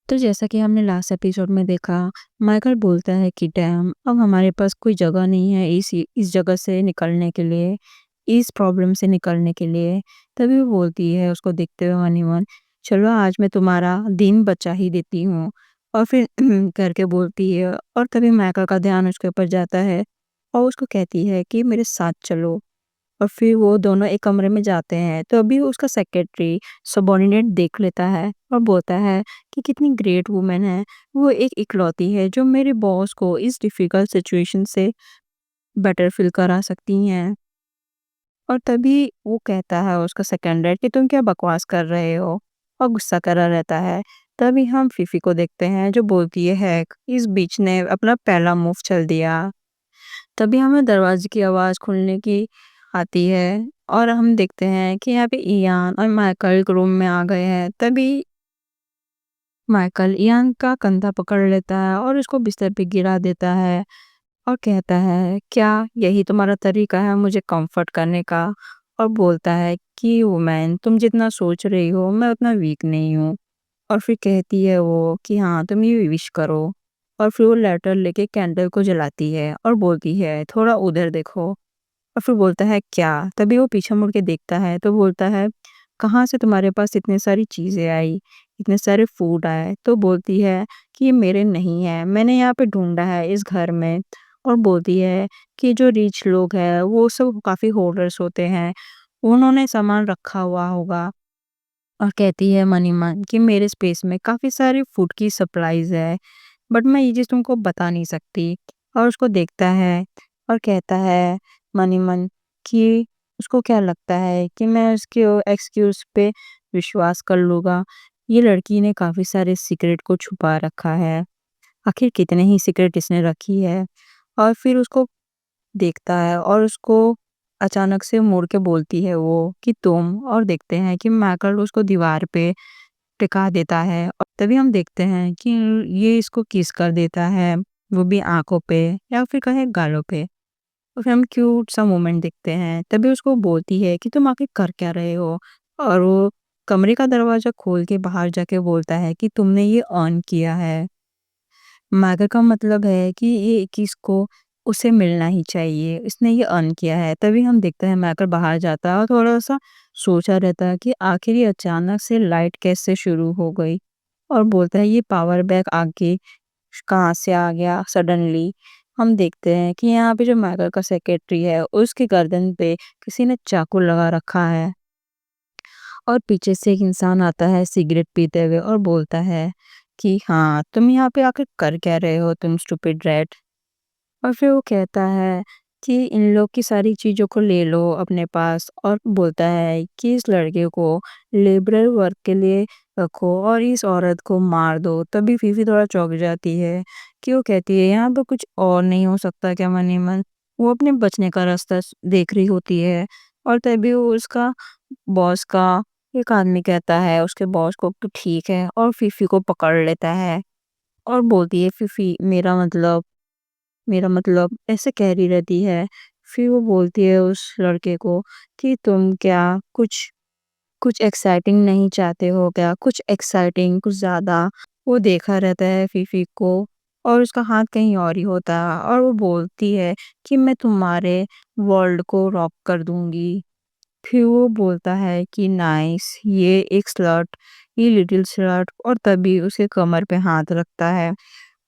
तो जैसा कि हमने लास्ट एपिसोड में देखा, माइकल बोलता है कि डैम अब हमारे पास कोई जगह नहीं है इस जगह से निकलने के लिए, इस प्रॉब्लम से निकलने के लिए। तभी वो बोलती है उसको देखते हुए मन ही मन, चलो आज मैं तुम्हारा दिन बचा ही देती हूँ। और फिर करके बोलती है और तभी माइकल का ध्यान उसके ऊपर जाता है और उसको कहती है कि मेरे साथ चलो। और फिर वो दोनों एक कमरे में जाते हैं तो अभी उसका सेक्रेटरी सबॉर्डिनेट देख लेता है और बोलता है कि कितनी ग्रेट वुमेन है। वो एक इकलौती है जो मेरे बॉस को इस डिफिकल्ट सिचुएशन से बेटर फील करा सकती हैं। और तभी वो कहता है उसका सेकेंडरी कि तुम क्या बकवास कर रहे हो, और गुस्सा करा रहता है। तभी हम फीफी को देखते हैं जो बोलती है इस बीच ने अपना पहला मूव चल दिया। तभी हमें दरवाजे की आवाज़ खुलने की आती है और हम देखते हैं कि यहाँ पे इयान और माइकल रूम में आ गए हैं। तभी माइकल इयान का कंधा पकड़ लेता है और उसको बिस्तर पे गिरा देता है और कहता है क्या यही तुम्हारा तरीका है मुझे कंफर्ट करने का। और बोलता है कि वुमेन तुम जितना सोच रही हो मैं उतना वीक नहीं हूँ। और फिर कहती है वो कि हाँ तुम ये विश करो। और फिर वो लेटर लेके कैंडल को जलाती है और बोलती है थोड़ा उधर देखो। और फिर बोलता है क्या। तभी वो पीछे मुड़ के देखता है तो बोलता है कहाँ से तुम्हारे पास इतनी सारी चीज़ें आई, इतने सारे फूड आए। तो बोलती है कि ये मेरे नहीं है, मैंने यहाँ पे ढूंढा है इस घर में। और बोलती है कि जो रिच लोग हैं वो सब काफ़ी होर्डर्स होते हैं, उन्होंने सामान रखा हुआ होगा। और कहती है मन ही मन कि मेरे स्पेस में काफ़ी सारी फूड की सप्लाईज है, बट मैं ये चीज़ तुमको बता नहीं सकती। और उसको देखता है और कहता है मन ही मन कि उसको क्या लगता है कि मैं उसके एक्सक्यूज़ पे विश्वास कर लूँगा। ये लड़की ने काफ़ी सारे सीक्रेट को छुपा रखा है, आखिर कितने ही सीक्रेट इसने रखी है। और फिर उसको देखता है और उसको अचानक से मुड़ के बोलती है वो कि तुम। और देखते हैं कि मैकल उसको दीवार पे टिका देता है और तभी हम देखते हैं कि ये इसको किस कर देता है, वो भी आंखों पे या फिर कहे गालों पे। और फिर हम क्यूट सा मोमेंट देखते हैं। तभी उसको बोलती है कि तुम आखिर कर क्या रहे हो। और वो कमरे का दरवाजा खोल के बाहर जाके बोलता है कि तुमने ये अर्न किया है। मैगर का मतलब है कि ये किस को उसे मिलना ही चाहिए, इसने ये अर्न किया है। तभी हम देखते हैं मैकर बाहर जाता है और थोड़ा-सा सोचा रहता है कि आखिर ये अचानक से लाइट कैसे शुरू हो गई। और बोलता है ये पावर बैंक आगे कहाँ से आ गया सडनली। हम देखते हैं कि यहाँ पे जो मैकर का सेक्रेटरी है उसकी गर्दन पे किसी ने चाकू लगा रखा है। और पीछे से एक इंसान आता है सिगरेट पीते हुए और बोलता है कि हाँ तुम यहाँ पे आकर कर क्या रहे हो तुम स्टूपिड रैट। और फिर वो कहता है कि इन लोग की सारी चीज़ों को ले लो अपने पास और बोलता है कि इस लड़के को लेबरल वर्क के लिए रखो और इस औरत को मार दो। तभी फीफी थोड़ा चौंक जाती है कि वो कहती है यहाँ पर कुछ और नहीं हो सकता क्या मनी मन। वो अपने बचने का रास्ता देख रही होती है। और तभी वो उसका बॉस का एक आदमी कहता है उसके बॉस को कि ठीक है और फीफी को पकड़ लेता है। और बोलती है फीफी मेरा मतलब ऐसे कह रही रहती है। फिर वो बोलती है उस लड़के को कि तुम क्या कुछ कुछ एक्साइटिंग नहीं चाहते हो क्या, कुछ एक्साइटिंग कुछ ज़्यादा। वो देखा रहता है फीफी को और उसका हाथ कहीं और ही होता है और वो बोलती है कि मैं तुम्हारे वर्ल्ड को रॉक कर दूंगी। फिर वो बोलता है कि नाइस ये एक स्लट, ये लिटिल स्लट। और तभी उसके कमर पे हाथ रखता है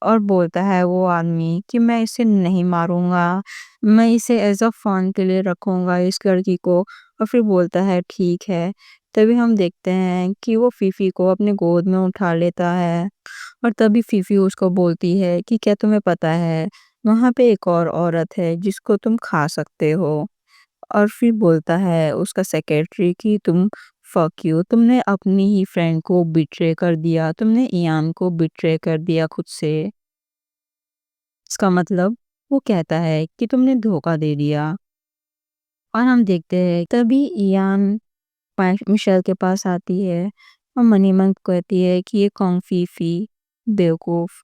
और बोलता है वो आदमी कि मैं इसे नहीं मारूंगा, मैं इसे एज अ फन के लिए रखूंगा इस लड़की को। और फिर बोलता है ठीक है। तभी हम देखते हैं कि वो फीफी को अपने गोद में उठा लेता है और तभी फीफी उसको बोलती है कि क्या तुम्हें पता है वहाँ पे एक और औरत है जिसको तुम खा सकते हो। और फिर बोलता है उसका सेक्रेटरी कि तुम फक यू, तुमने अपनी ही फ्रेंड को बिट्रे कर दिया, तुमने इयान को बिट्रे कर दिया खुद से। इसका मतलब वो कहता है कि तुमने धोखा दे दिया। और हम देखते हैं तभी इयान मिशेल के पास आती है और मनीमन कहती है कि ये कौन फीफी बेवकूफ।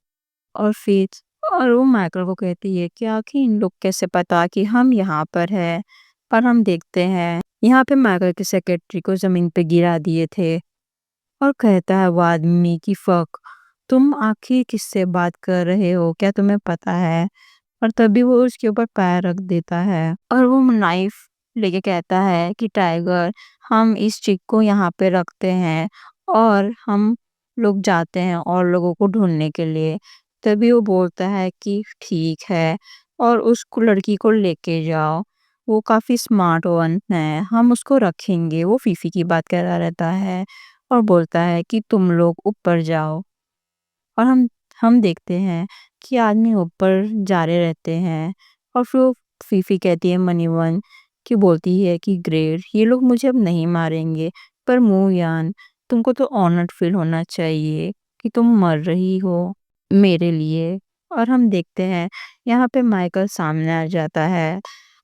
और फिर और वो माइकल को कहती है कि आखिर इन लोग कैसे पता कि हम यहाँ पर हैं। पर हम देखते हैं यहाँ पे माइकल के सेक्रेटरी को जमीन पे गिरा दिए थे और कहता है वो आदमी कि फक तुम आखिर किससे बात कर रहे हो? क्या तुम्हें पता है? और तभी वो उसके ऊपर पैर रख देता है और वो नाइफ लेके कहता है कि टाइगर, हम इस चिक को यहाँ पे रखते हैं और हम लोग जाते हैं और लोगों को ढूंढने के लिए। तभी वो बोलता है कि ठीक है और उस लड़की को लेके जाओ, वो काफी स्मार्ट वन है, हम उसको रखेंगे। वो फीफी की बात कर रहा रहता है और बोलता है कि तुम लोग ऊपर जाओ। और हम देखते हैं कि आदमी ऊपर जा रहे रहते हैं और फिर वो फीफी कहती है मनीवन कि बोलती है कि ग्रेट, ये लोग मुझे अब नहीं मारेंगे। पर मुयान, तुमको तो ऑनर्ड फील होना चाहिए कि तुम मर रही हो मेरे लिए। और हम देखते हैं यहाँ पे माइकल सामने आ जाता है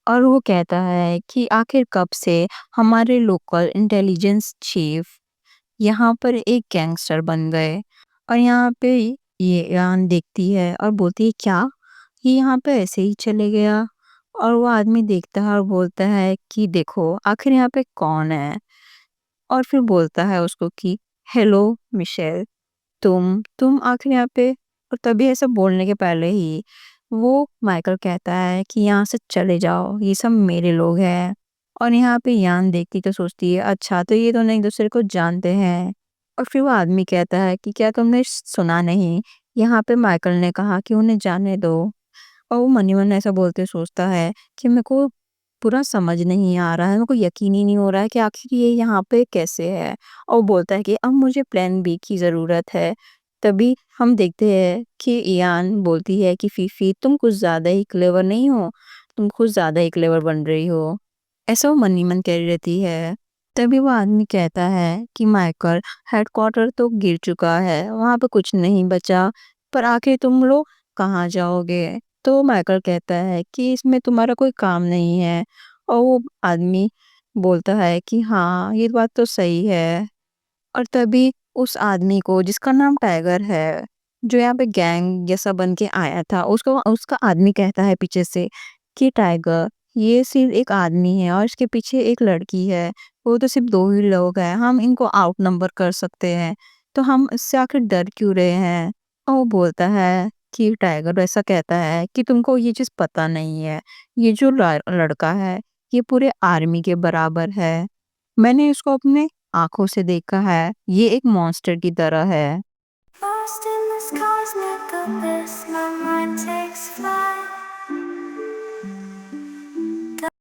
और वो कहता है कि आखिर कब से हमारे लोकल इंटेलिजेंस चीफ यहाँ पर एक गैंगस्टर बन गए। और यहाँ पे ये यान देखती है और बोलती है क्या ये यहाँ पे ऐसे ही चले गया। और वो आदमी देखता है और बोलता है कि देखो आखिर यहाँ पे कौन है। और फिर बोलता है उसको कि हेलो मिशेल, तुम आखिर यहाँ पे। और तभी ऐसा बोलने के पहले ही वो माइकल कहता है कि यहाँ से चले जाओ, ये सब मेरे लोग हैं। और यहाँ पे यान देखती तो सोचती है अच्छा तो ये दोनों एक दूसरे को जानते हैं। और फिर वो आदमी कहता है कि क्या तुमने सुना नहीं, यहाँ पे माइकल ने कहा कि उन्हें जाने दो। और वो मनी मन ऐसा बोलते सोचता है कि मेरे को पूरा समझ नहीं आ रहा है, मेरे को यकीन ही नहीं हो रहा है कि आखिर ये यहाँ पे कैसे है। और वो बोलता है कि अब मुझे प्लान बी की ज़रूरत है। तभी हम देखते हैं कि इयान बोलती है कि फीफी तुम कुछ ज़्यादा ही क्लेवर नहीं हो, तुम कुछ ज़्यादा ही क्लेवर बन रही हो। ऐसा वो मनी मन कह रहती है। तभी वो आदमी कहता है कि माइकल, हेडक्वार्टर तो गिर चुका है, वहाँ पे कुछ नहीं बचा, पर आखिर तुम लोग कहाँ जाओगे? तो माइकल कहता है कि इसमें तुम्हारा कोई काम नहीं है। और वो आदमी बोलता है कि हाँ ये बात तो सही है। और तभी उस आदमी को जिसका नाम टाइगर है, जो यहाँ पे गैंग जैसा बन के आया था, उसको उसका आदमी कहता है पीछे से कि टाइगर, ये सिर्फ एक आदमी है और इसके पीछे एक लड़की है, वो तो सिर्फ दो ही लोग हैं, हम इनको आउट नंबर कर सकते हैं, तो हम इससे आखिर डर क्यों रहे हैं। और वो बोलता है कि टाइगर ऐसा कहता है कि तुमको ये चीज़ पता नहीं है, ये जो लड़का है ये पूरे आर्मी के बराबर है, मैंने इसको अपने आँखों से देखा है, ये एक मॉन्स्टर की तरह है। Lost in this cosmic abyss, my mind